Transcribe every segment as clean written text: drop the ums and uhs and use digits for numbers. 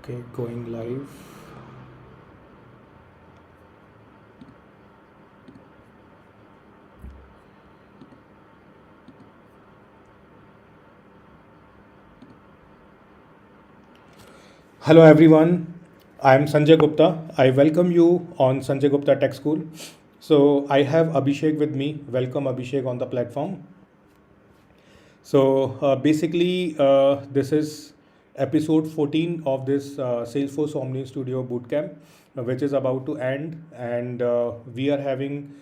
Okay, going live. Hello everyone, I am Sanjay Gupta. I welcome you on Sanjay Gupta Tech School. So I have Abhishek with me. Welcome Abhishek on the platform. So basically, this is episode 14 of this Salesforce OmniStudio bootcamp, which is about to end, and we are having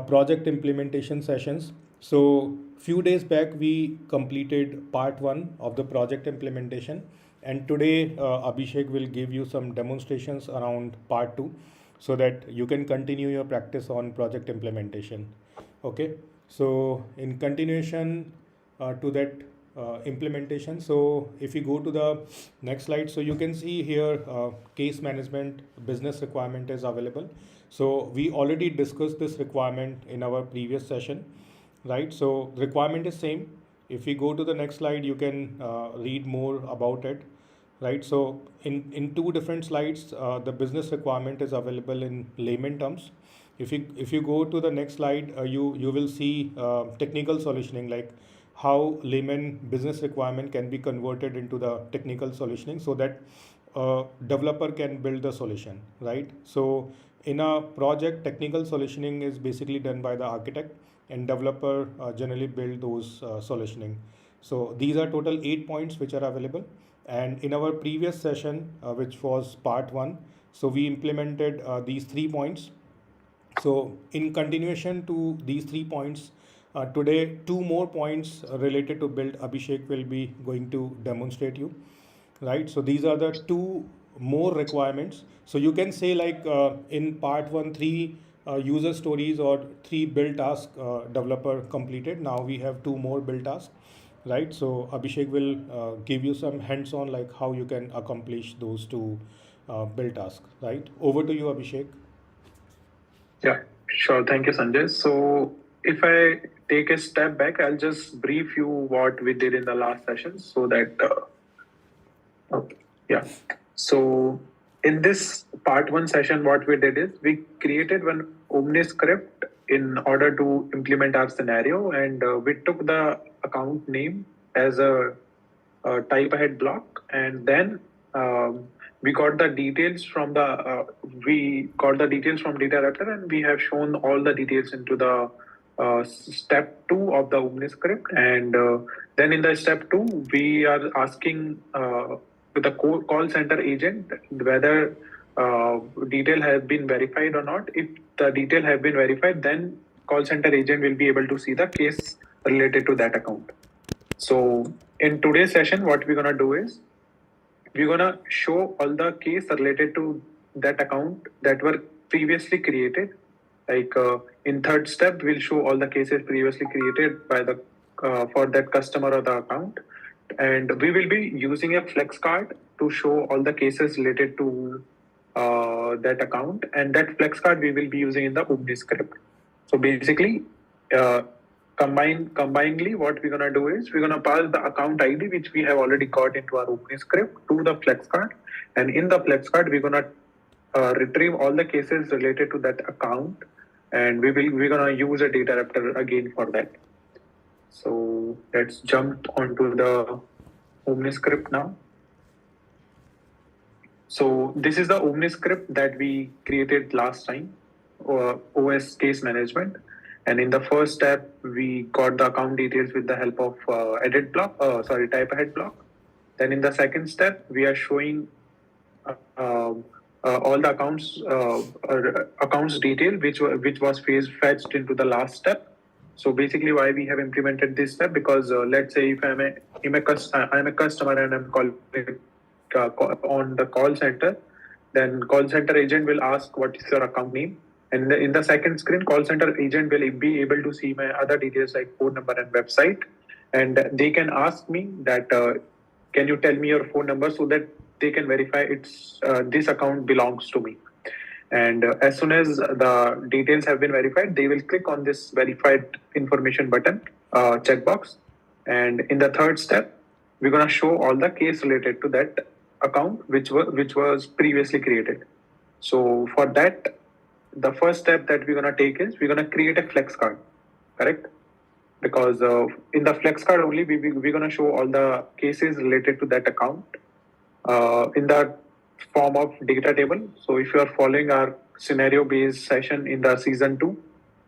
project implementation sessions. So few days back we completed part one of the project implementation, and today Abhishek will give you some demonstrations around part two, so that you can continue your practice on project implementation. Okay, so in continuation to that implementation. So if you go to the next slide, so you can see here case management business requirement is available. So we already discussed this requirement in our previous session, right? So requirement is same. If we go to the next slide, you can read more about it, right? So in two different slides, the business requirement is available in layman terms. If you go to the next slide, you will see technical solutioning, like how layman business requirement can be converted into the technical solutioning, so that developer can build the solution, right? So in a project, technical solutioning is basically done by the architect, and developer generally build those solutioning. So these are total 8 points which are available. And in our previous session, which was part one, so we implemented these 3 points. So in continuation to these 3 points, today two more points related to build Abhishek will be going to demonstrate you, right? So these are the two more requirements. So you can say, like in part one, three user stories or three build task developer completed. Now we have two more build tasks, right? So Abhishek will give you some hands-on, like how you can accomplish those two build tasks, right? Over to you, Abhishek. Yeah, sure. Thank you, Sanjay. So if I take a step back, I'll just brief you what we did in the last session so that, okay, yeah. So in this part one session, what we did is we created one OmniScript in order to implement our scenario, and we took the account name as a type ahead block, and then we got the details from data wrapper, and we have shown all the details into the step two of the OmniScript. And then in the step two, we are asking to the call center agent whether detail has been verified or not. If the detail have been verified, then call center agent will be able to see the case related to that account. So in today's session, what we're gonna do is we're gonna show all the case related to that account that were previously created. Like in third step, we'll show all the cases previously created by the for that customer or the account, and we will be using a flex card to show all the cases related to that account, and that flex card we will be using in the OmniScript. So basically, combinedly, what we're gonna do is we're gonna pass the account ID which we have already got into our OmniScript to the flex card, and in the flex card we're gonna retrieve all the cases related to that account, and we're gonna use a data wrapper again for that. So let's jump onto the OmniScript now. So this is the OmniScript that we created last time, OS case management. And in the first step, we got the account details with the help of type ahead block. Then in the second step, we are showing all the accounts detail which was fetched into the last step. So basically, why we have implemented this step, because let's say if I'm a customer and I'm calling on the call center, then call center agent will ask what is your account name, and in the second screen, call center agent will be able to see my other details like phone number and website, and they can ask me that can you tell me your phone number, so that they can verify it's this account belongs to me. And as soon as the details have been verified, they will click on this verified information button checkbox, and in the third step, we're going to show all the case related to that account which was previously created. So for that, the first step that we're gonna take is we're gonna create a flex card, correct? Because in the flex card only we're gonna show all the cases related to that account in the form of data table. So if you are following our scenario based session in the season 2,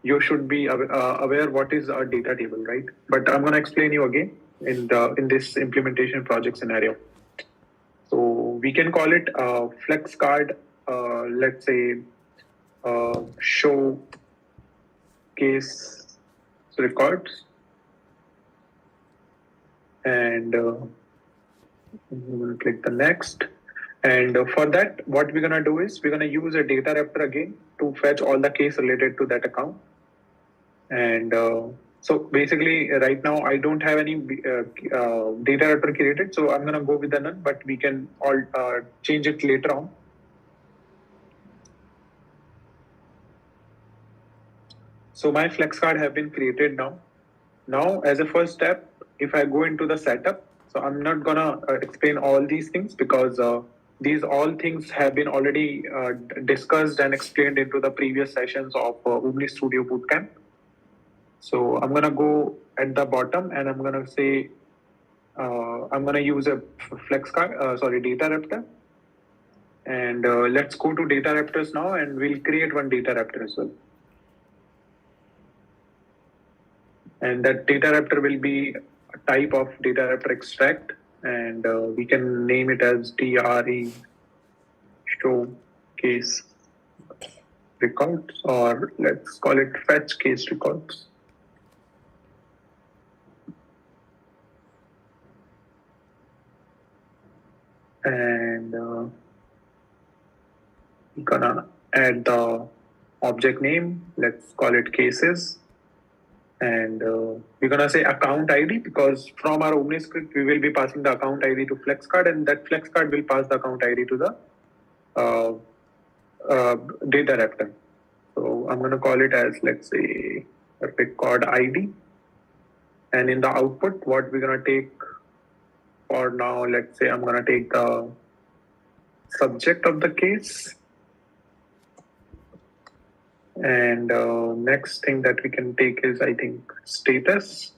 you should be aware what is a data table, right? But I'm going to explain you again in this implementation project scenario. So we can call it flex card, let's say show case records, and I'm going to click the next. And for that, what we're gonna do is we're gonna use a data raptor again to fetch all the case related to that account. And so basically, right now I don't have any data raptor created, so I'm gonna go with the none. But we can all change it later on. So my flex card have been created now. Now, as a first step, if I go into the setup, so I'm not gonna explain all these things because these all things have been already discussed and explained into the previous sessions of OmniStudio Bootcamp. So I'm gonna go at the bottom and I'm gonna say I'm gonna use a flex card, data raptor. And let's go to data raptors now, and we'll create one data raptor as well. And that data raptor will be a type of data raptor extract, and we can name it as DRE show case records, or let's call it fetch case records. And we're gonna add the object name. Let's call it cases. And we're gonna say account ID because from our OmniScript we will be passing the account ID to flex card, and that flex card will pass the account ID to the data raptor. So I'm gonna call it as, let's say, a record ID. And in the output, what we're gonna take for now, let's say I'm gonna take the subject of the case. And next thing that we can take is, I think, status.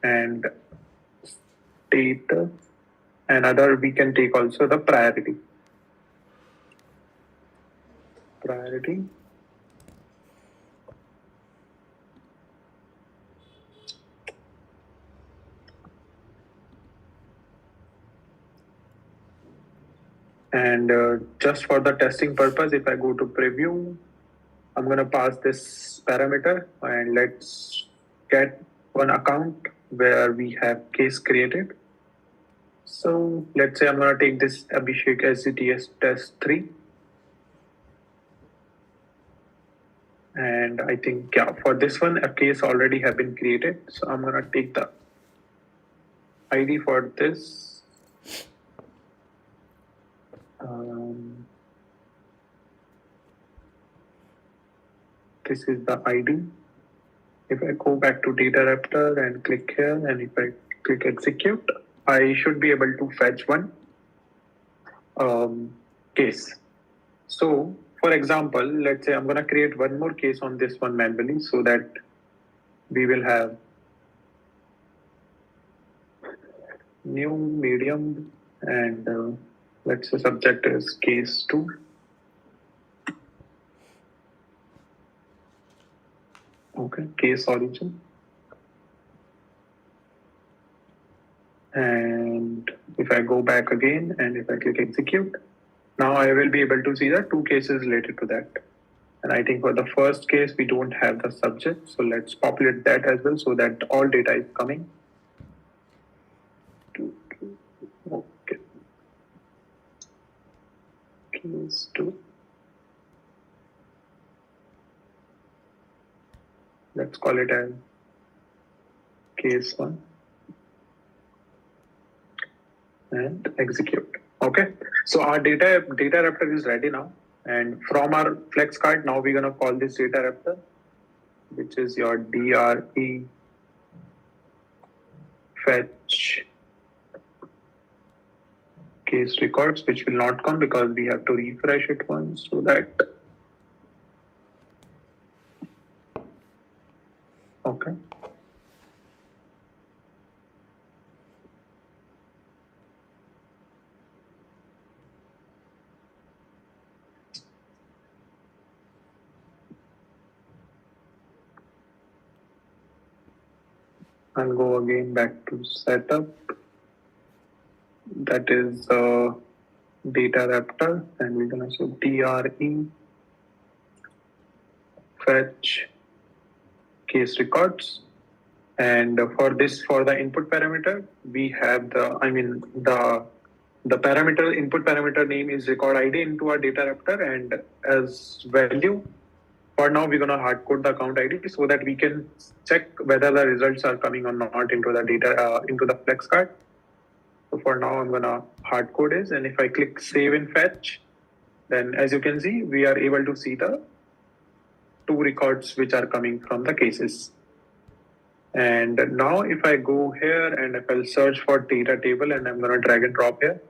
And status. And other, we can take also the priority. Priority. And just for the testing purpose, if I go to preview, I'm going to pass this parameter, and let's get one account where we have case created. So let's say I'm going to take this Abhishek SCTS test 3. And I think, yeah, for this one, a case already have been created. So I'm going to take the ID for this. This is the ID. If I go back to data raptor and click here, and if I click execute, I should be able to fetch one case. So for example, let's say I'm going to create one more case on this one manually so that we will have new medium, and let's say subject is case 2. Okay, case origin. And if I go back again and if I click execute, now I will be able to see the 2 cases related to that. And I think for the first case, we don't have the subject. So let's populate that as well so that all data is coming. Okay. Case 2. Let's call it as case 1. And execute. Okay. So our data raptor is ready now. And from our flex card, now we're going to call this data raptor, which is your DRE fetch case records, which will not come because we have to refresh it once so that. Okay. I'll go again back to setup. That is data raptor, and we're gonna say DRE fetch case records. And for the input parameter, we have the parameter input parameter name is record ID into our data raptor, and as value, for now we're gonna hard code the account ID so that we can check whether the results are coming or not into the data into the flex card. So for now, I'm gonna hard code is, and if I click save and fetch, then as you can see, we are able to see the two records which are coming from the cases. And now if I go here and if I'll search for data table and I'm gonna drag and drop here,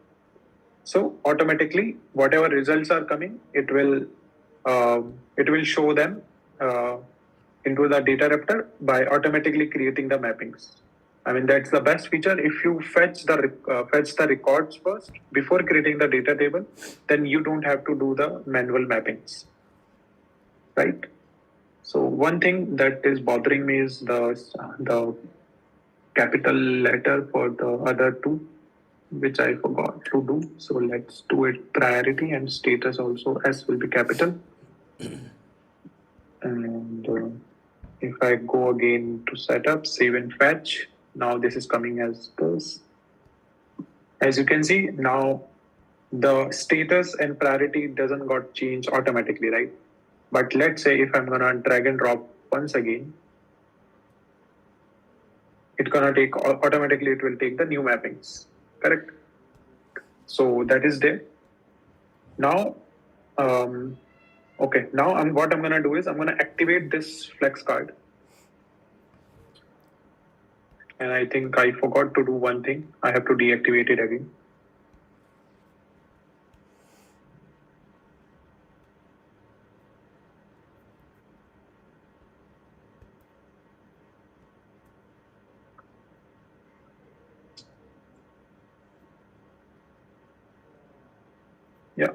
so automatically whatever results are coming, it will show them into the data raptor by automatically creating the mappings. I mean, that's the best feature. If you fetch the records first before creating the data table, then you don't have to do the manual mappings, right? So one thing that is bothering me is the capital letter for the other two, which I forgot to do. So let's do it priority and status also. S will be capital. And if I go again to setup, save and fetch, now this is coming as this. As you can see, now the status and priority doesn't got changed automatically, right? But let's say if I'm gonna drag and drop once again, it's gonna take automatically, it will take the new mappings, correct? So that is there. Now, okay, now what I'm gonna do is I'm gonna activate this flex card. And I think I forgot to do one thing. I have to deactivate it again. Yeah,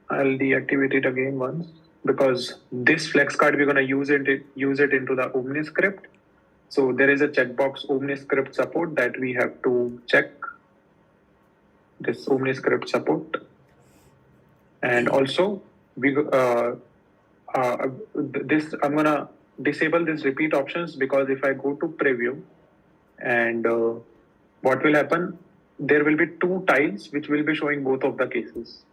I'll deactivate it again once because this flex card we're gonna use it into the OmniScript. So there is a checkbox OmniScript support that we have to check. This OmniScript support, and also this I'm gonna disable this repeat options because if I go to preview, and what will happen? There will be two tiles which will be showing both of the cases.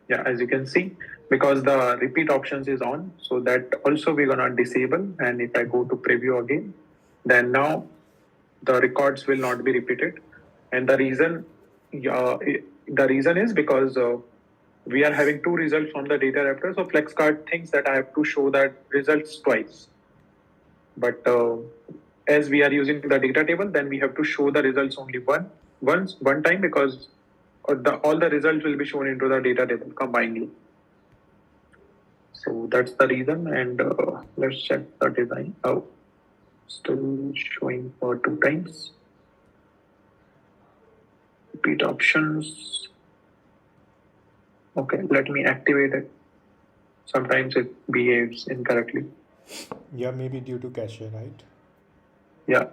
Yeah, as you can see, because the repeat options is on, so that also we're gonna disable. And if I go to preview again, then now the records will not be repeated. And the reason is because we are having two results from the data raptor. So FlexCard thinks that I have to show that results twice. But as we are using the data table, then we have to show the results only one time because all the results will be shown into the data table combinedly. So that's the reason. And let's check the design. Oh, still showing for two times. Repeat options. Okay, let me activate it. Sometimes it behaves incorrectly. Yeah, maybe due to cache, right? Yeah.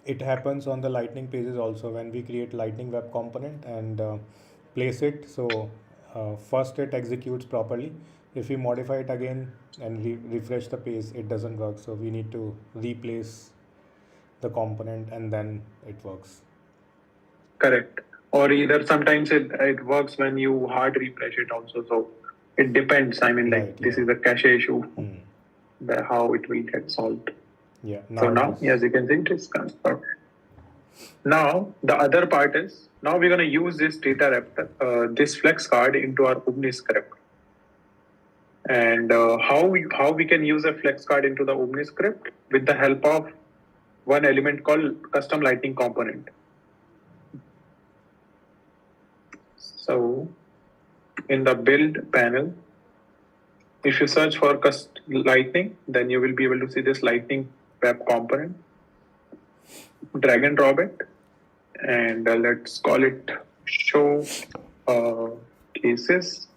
It happens on the Lightning pages also when we create Lightning web component and place it. So first it executes properly. If we modify it again and refresh the page, it doesn't work. So we need to replace the component and then it works. Correct. Or either sometimes it works when you hard refresh it also. So it depends. I mean, like Right, this yeah. is a cache issue, how it will get solved. Yeah. So now, as you can see, it is confirmed. Now the other part is now we're gonna use this data raptor, this flex card into our OmniScript. and how we can use a flex card into the OmniScript with the help of one element called custom lightning component. So in the build panel, if you search for lightning, then you will be able to see this lightning web component. Drag and drop it, and let's call it show cases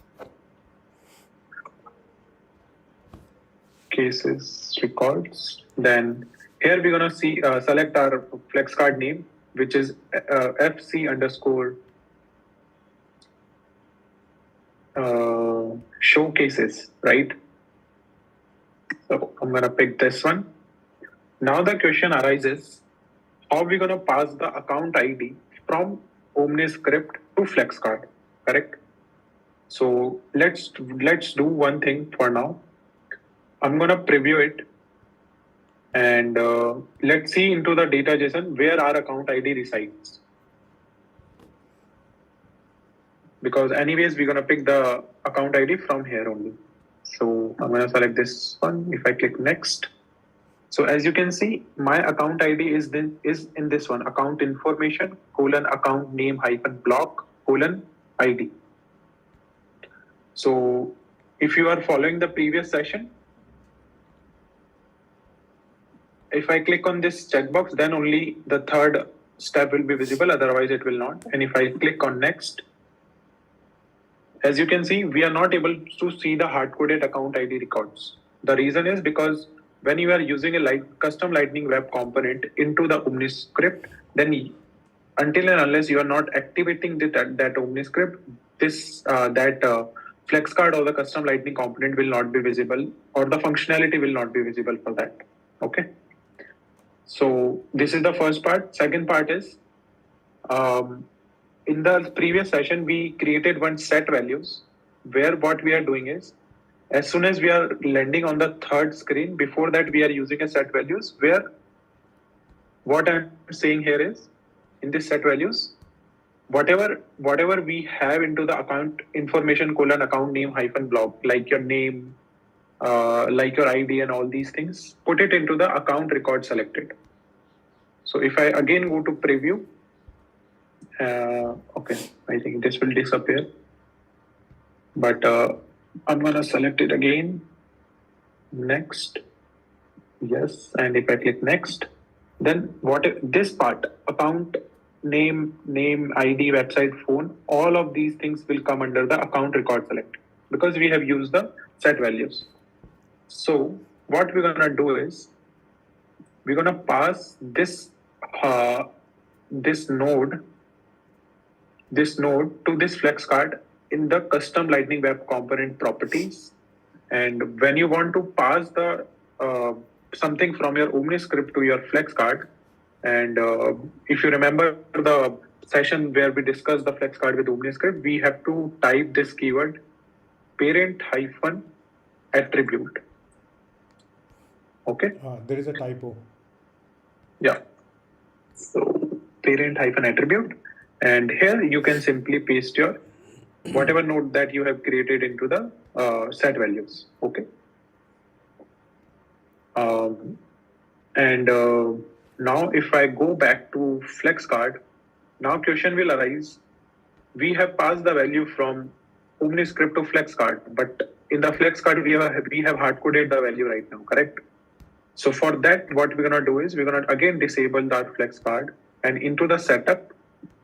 records. Then here we're gonna see select our flex card name, which is FC underscore showcases, right? So I'm gonna pick this one. Now the question arises, how are we gonna pass the account ID from OmniScript to FlexCard, correct? So let's do one thing for now. I'm gonna preview it, and let's see into the data JSON where our account ID resides. Because anyways, we're gonna pick the account ID from here only. So I'm gonna select this one. If I click next, so as you can see, my account ID is in this one, account information account name block ID. So if you are following the previous session, if I click on this checkbox, then only the third step will be visible, otherwise it will not. And if I click on next, as you can see, we are not able to see the hard-coded account ID records. The reason is because when you are using a custom Lightning Web component into the OmniScript, then until and unless you are not activating that OmniScript, that flex card or the custom Lightning component will not be visible, or the functionality will not be visible for that. Okay. So this is the first part. Second part is, in the previous session, we created one set values where what we are doing is, as soon as we are landing on the third screen, before that we are using a set values where what I'm saying here is, in this set values, whatever we have into the account information account name block, like your name, like your ID and all these things, put it into the account record selected. So if I again go to preview, okay, I think this will disappear, but I'm gonna select it again, next, yes, and if I click next, then this part, account name, ID, website, phone, all of these things will come under the account record select because we have used the set values. So what we're gonna do is, we're gonna pass this node to this flex card in the custom Lightning Web component properties. And when you want to pass the something from your OmniScript to your flex card, and if you remember the session where we discussed the flex card with OmniScript, we have to type this keyword parent -attribute. Okay. There is a typo. Yeah. So parent -attribute, and here you can simply paste your whatever node that you have created into the set values. Okay. And now if I go back to flex card, now question will arise. We have passed the value from OmniScript to flex card, but in the flex card we have hard coded the value right now, correct? So for that, what we're gonna do is we're gonna again disable our flex card, and into the setup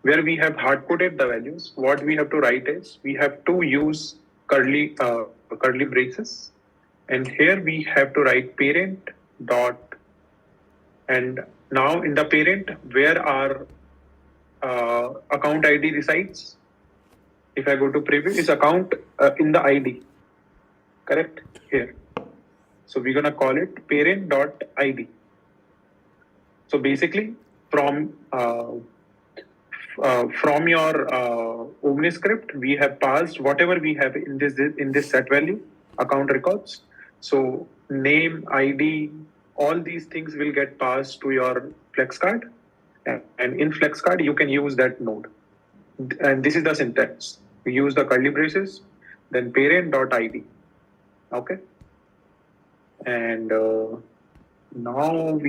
where we have hard coded the values, what we have to write is we have to use curly braces, and here we have to write parent dot, and now in the parent where our account ID resides, if I go to preview, is account in the ID, correct, here. So we're gonna call it parent.id. So basically from your OmniScript, we have passed whatever we have in this set value, account records. So name, ID, all these things will get passed to your flex card, and in flex card you can use that node. And this is the syntax. We use the curly braces, then parent.id. Okay. And now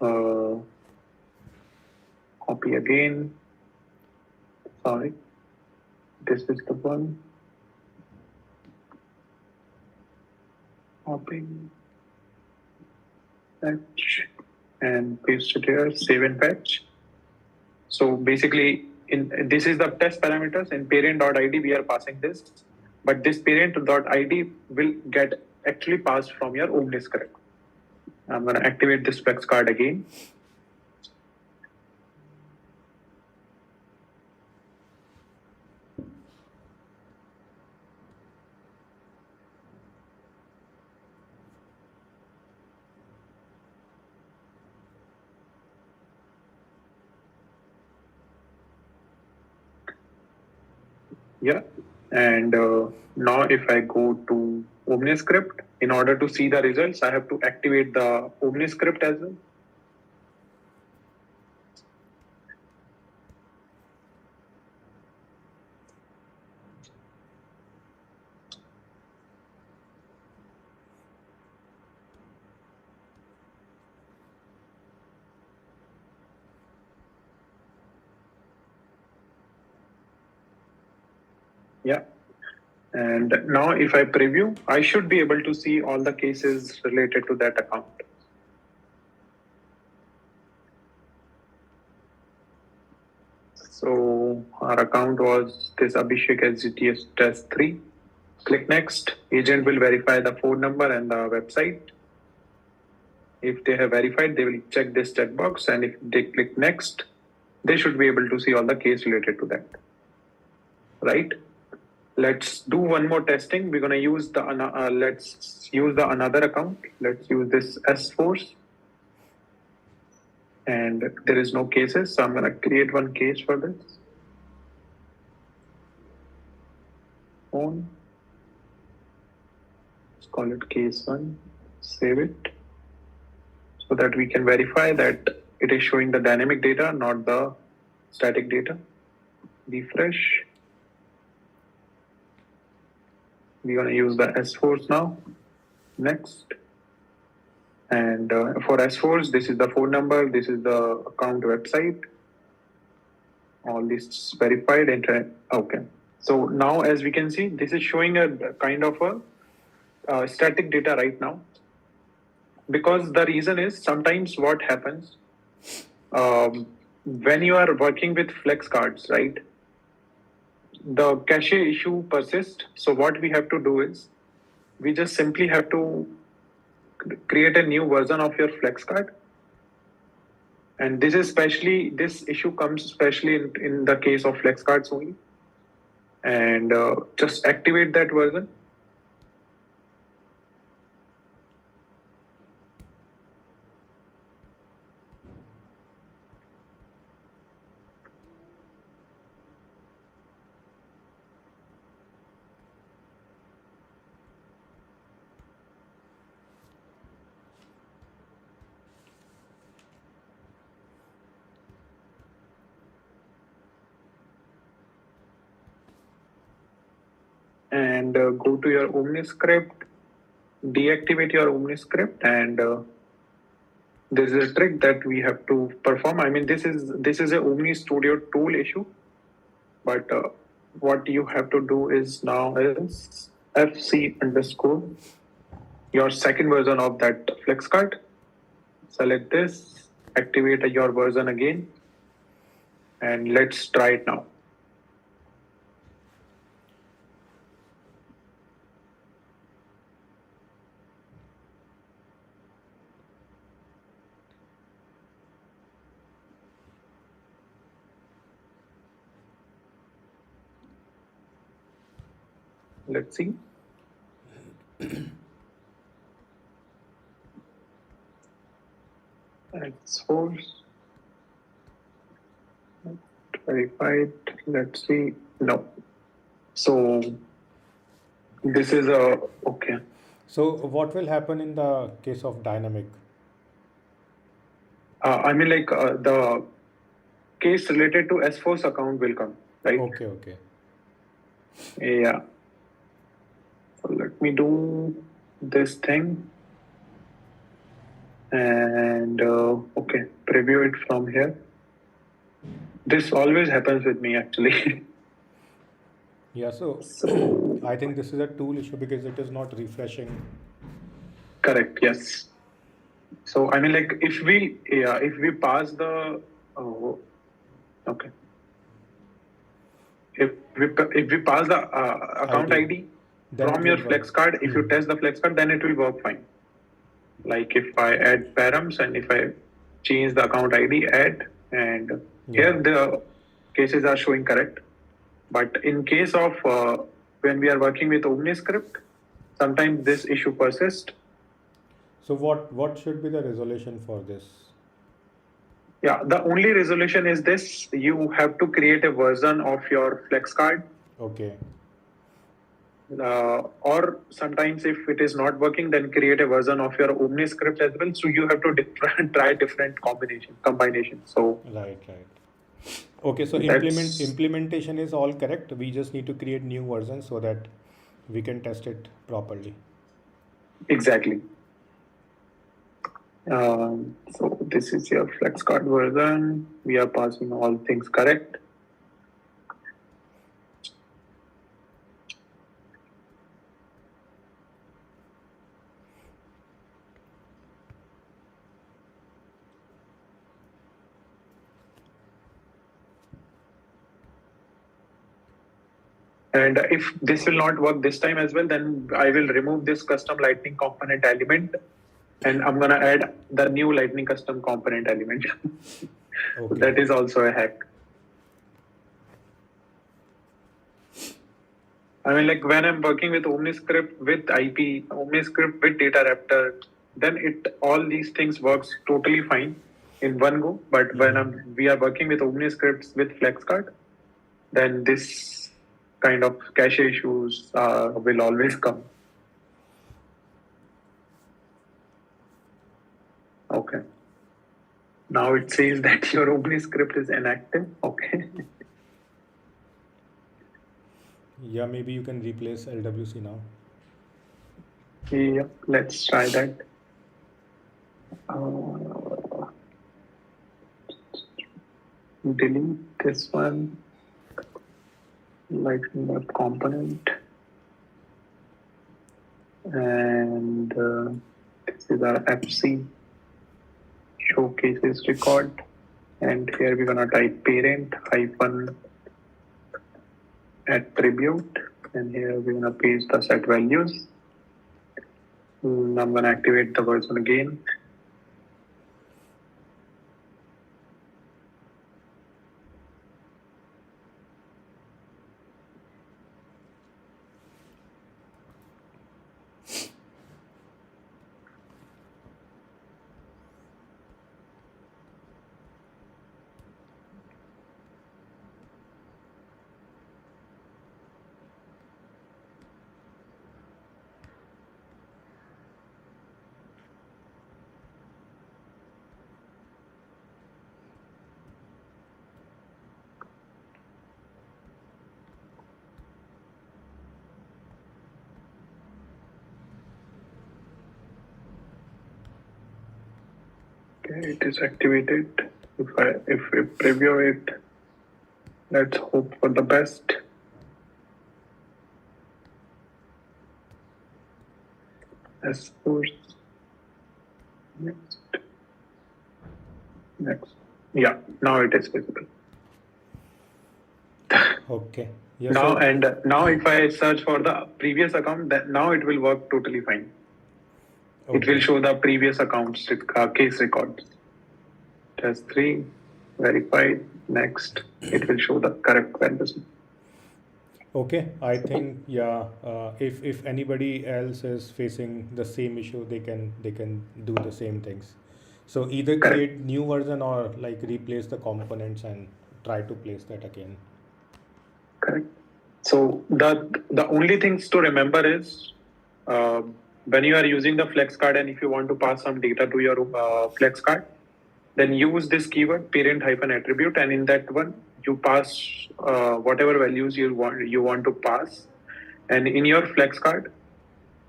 uh, copy again. Sorry, this is the one. Copy, fetch, and paste it here. Save and fetch. So basically, this is the test parameters. In parent.id, we are passing this, but this parent.id will get actually passed from your OmniScript. I'm going to activate this flex card again. Yeah. And now if I go to OmniScript, in order to see the results, I have to activate the OmniScript as well. Yeah. And now if I preview, I should be able to see all the cases related to that account. So our account was this Abhishek SGTS test 3. Click next. Agent will verify the phone number and the website. If they have verified, they will check this checkbox, and if they click next, they should be able to see all the case related to that. Right? Let's do one more testing. We're gonna use the let's use the another account. Let's use this S-Force, and there is no cases, so I'm gonna create one case for this. Phone. Let's call it case 1. Save it so that we can verify that it is showing the dynamic data, not the static data. Refresh. We're going to use the S-Force now. Next. And for S-Force, this is the phone number, this is the account website. All this verified. Okay. So now, as we can see, this is showing a kind of a static data right now. Because the reason is sometimes what happens when you are working with flex cards, right? The cache issue persists. So what we have to do is we just simply have to create a new version of your flex card. And this issue comes especially in the case of flex cards only. And just activate that version. And go to your OmniScript, deactivate your OmniScript, and this is a trick that we have to perform. I mean, this is a OmniStudio tool issue, but what you have to do is now is fc underscore your second version of that flex card. Select this, activate your version again, and let's try it now. Let's see. S-Force. Verified. Let's see. No. So this is a okay. So what will happen in the case of dynamic? I mean, like the case related to S-Force account will come, right? Okay. Yeah. let me do this thing. And okay, preview it from here. This always happens with me actually. Yeah, so So I think this is a tool issue because it is not refreshing. correct, yes. So I mean, like if we pass the okay, if we pass the account ID. ID Then it from your will work. flex card, if you test the flex card, then it will work fine. Like if I add params and if I change the account ID, add, and Yeah. here the cases are showing correct. But in case of when we are working with OmniScript, sometimes this issue persists. So what should be the resolution for this? Yeah, the only resolution is this: you have to create a version of your flex card. Okay. Or sometimes if it is not working, then create a version of your OmniScript as well. So you have to try different combinations. So Right. Okay, so that's implementation is all correct. We just need to create new versions so that we can test it properly. exactly. So this is your flex card version. We are passing all things correct. And if this will not work this time as well, then I will remove this custom lightning component element and I'm gonna add the new lightning custom component element. So Okay. that is also a hack. I mean, like when I'm working with OmniScript with IP, OmniScript with Data Raptor, then all these things works totally fine in one go. But when we are working with OmniScripts with FlexCard, then this kind of cache issues will always come. Okay. Now it says that your OmniScript is inactive. Okay. Yeah, maybe you can replace LWC now. Yeah, let's try that. Delete this one, lightning web component, and this is our FC showcases record, and here we're gonna type parent hyphen attribute, and here we're gonna paste the set values. I'm gonna activate the version again. Okay, it is activated. If we preview it, let's hope for the best. S-2. Next. Yeah, now it is visible. Okay. Yeah, Now so now if I search for the previous account, then now it will work totally fine. It will okay. show the previous accounts case records. Test 3, verified, next. It will show the correct values. Okay, I think if anybody else is facing the same issue, they can do the same things. So either Correct. create new version or like replace the components and try to place that again. Correct. So the only things to remember is when you are using the flex card and if you want to pass some data to your flex card, then use this keyword parent hyphen attribute, and in that one you pass whatever values you want to pass, and in your flex card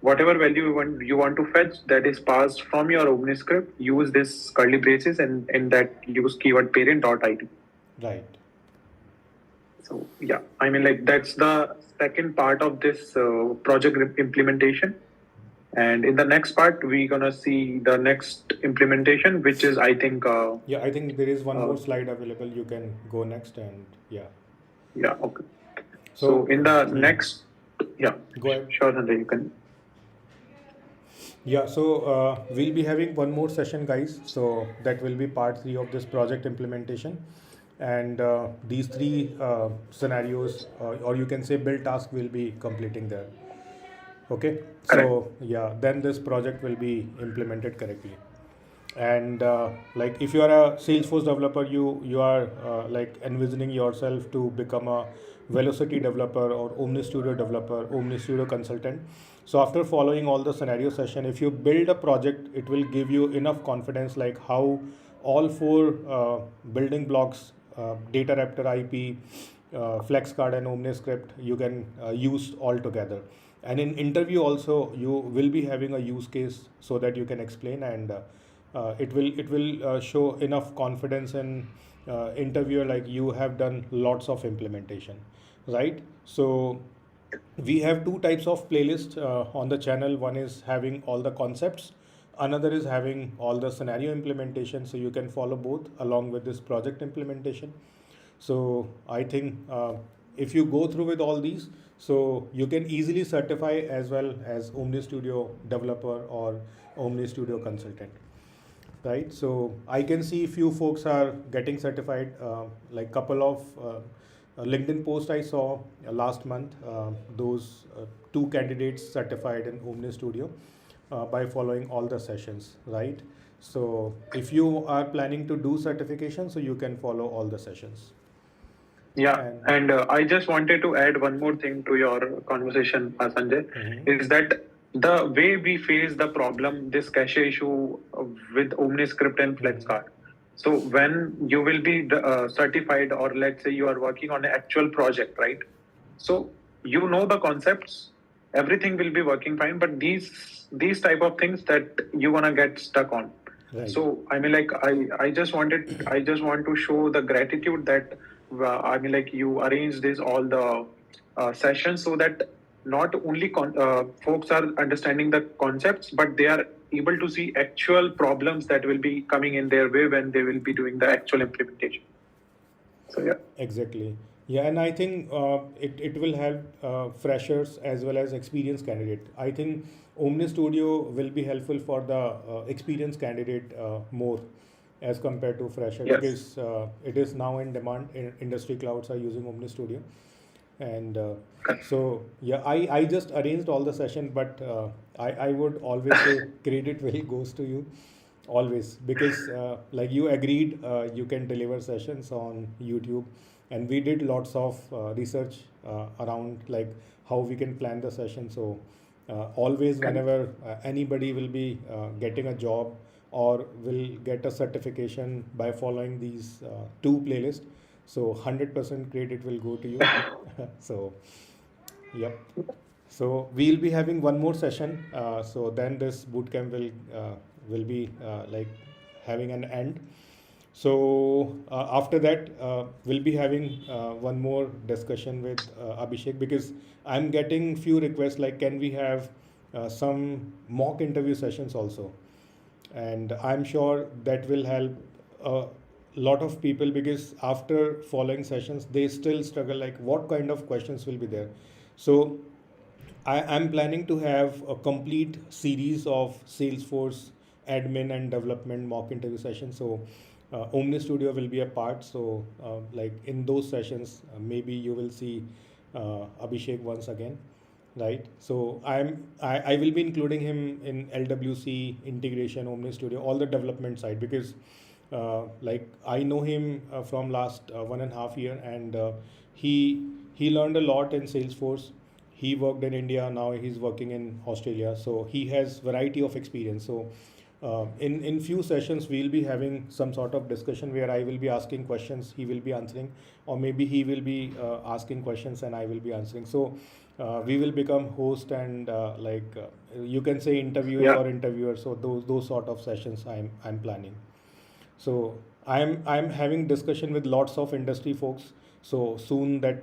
whatever value you want to fetch that is passed from your OmniScript, use this curly braces and in that use keyword parent.id. Right. So yeah, I mean like that's the second part of this project implementation. And in the next part, we're gonna see the next implementation, which is I think Yeah, I think there is one uh, more slide available. You can go next and yeah. yeah, okay. So So, in the next, yeah, go ahead. sure, Sanjay, you can. Yeah, so we'll be having one more session, guys. So that will be part three of this project implementation. And these three scenarios, or you can say build task, will be completing there. Okay, Correct. so yeah, then this project will be implemented correctly. And like if you are a Salesforce developer, you are like envisioning yourself to become a Velocity developer or OmniStudio developer, OmniStudio consultant. So after following all the scenario session, if you build a project, it will give you enough confidence like how all four building blocks, data raptor IP, FlexCard and OmniScript, you can use all together. And in interview also, you will be having a use case so that you can explain, and it will show enough confidence in interviewer like you have done lots of implementation, right? So we have two types of playlist on the channel. One is having all the concepts, another is having all the scenario implementation, so you can follow both along with this project implementation. So I think if you go through with all these, so you can easily certify as well as OmniStudio developer or OmniStudio consultant, right? So I can see few folks are getting certified. Like couple of LinkedIn post I saw last month. Those two candidates certified in OmniStudio by following all the sessions, right? So if you are planning to do certification, so you can follow all the sessions. Yeah, And and I just wanted to add one more thing to your conversation, Sanjay, is that the way we face the problem, this cache issue with OmniScript and FlexCard. So when you will be certified, or let's say you are working on an actual project, right? So you know the concepts, everything will be working fine, but these type of things that you wanna get stuck on. right. So I mean, like I just want to show the gratitude that I mean, like you arrange this all the sessions so that not only folks are understanding the concepts, but they are able to see actual problems that will be coming in their way when they will be doing the actual implementation. So yeah. Exactly. Yeah, and I think it will help freshers as well as experienced candidate. I think Omni Studio will be helpful for the experienced candidate more as compared to fresher, Yes. because it is now in demand. Industry clouds are using Omni Studio, and so yeah, I just arranged all the session, but I would always say credit will goes to you always, because like you agreed you can deliver sessions on YouTube, and we did lots of research around like how we can plan the session. So always whenever anybody will be getting a job or will get a certification by following these two playlists, so 100% credit will go to you. So yep. So we'll be having one more session. So then this bootcamp will be like having an end. So after that, we'll be having one more discussion with Abhishek, because I'm getting few requests like, can we have some mock interview sessions also? And I'm sure that will help a lot of people, because after following sessions they still struggle like what kind of questions will be there. So I'm planning to have a complete series of Salesforce admin and development mock interview sessions. So Omni Studio will be a part. So like in those sessions, maybe you will see Abhishek once again, right? So I will be including him in LWC integration, Omni Studio, all the development side, because like I know him from last 1.5 year, and he learned a lot in Salesforce. He worked in India, now he's working in Australia, so he has variety of experience. So In few sessions we'll be having some sort of discussion where I will be asking questions, he will be answering, or maybe he will be asking questions and I will be answering. So we will become host and you can say interviewee Yeah. or interviewer. So those sort of sessions I'm planning. So I'm having discussion with lots of industry folks. So soon that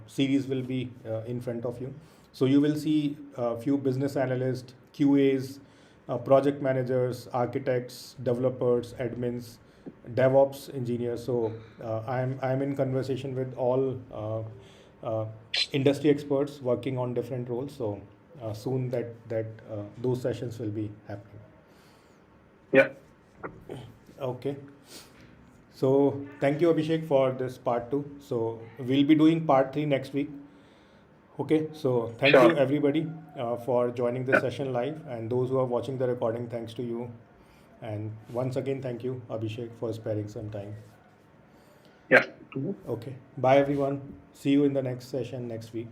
series will be in front of you. So you will see a few business analysts, QAs, project managers, architects, developers, admins, DevOps engineers. So I'm in conversation with all industry experts working on different roles. So soon that those sessions will be happening. Yeah. Okay. So thank you, Abhishek, for this part two. So we'll be doing part three next week. Okay. So thank you, Sure. everybody, for joining this Yeah. session live, and those who are watching the recording, thanks to you. And once again, thank you, Abhishek, for sparing some time. Yeah. Okay. Bye, everyone. See you in the next session next week.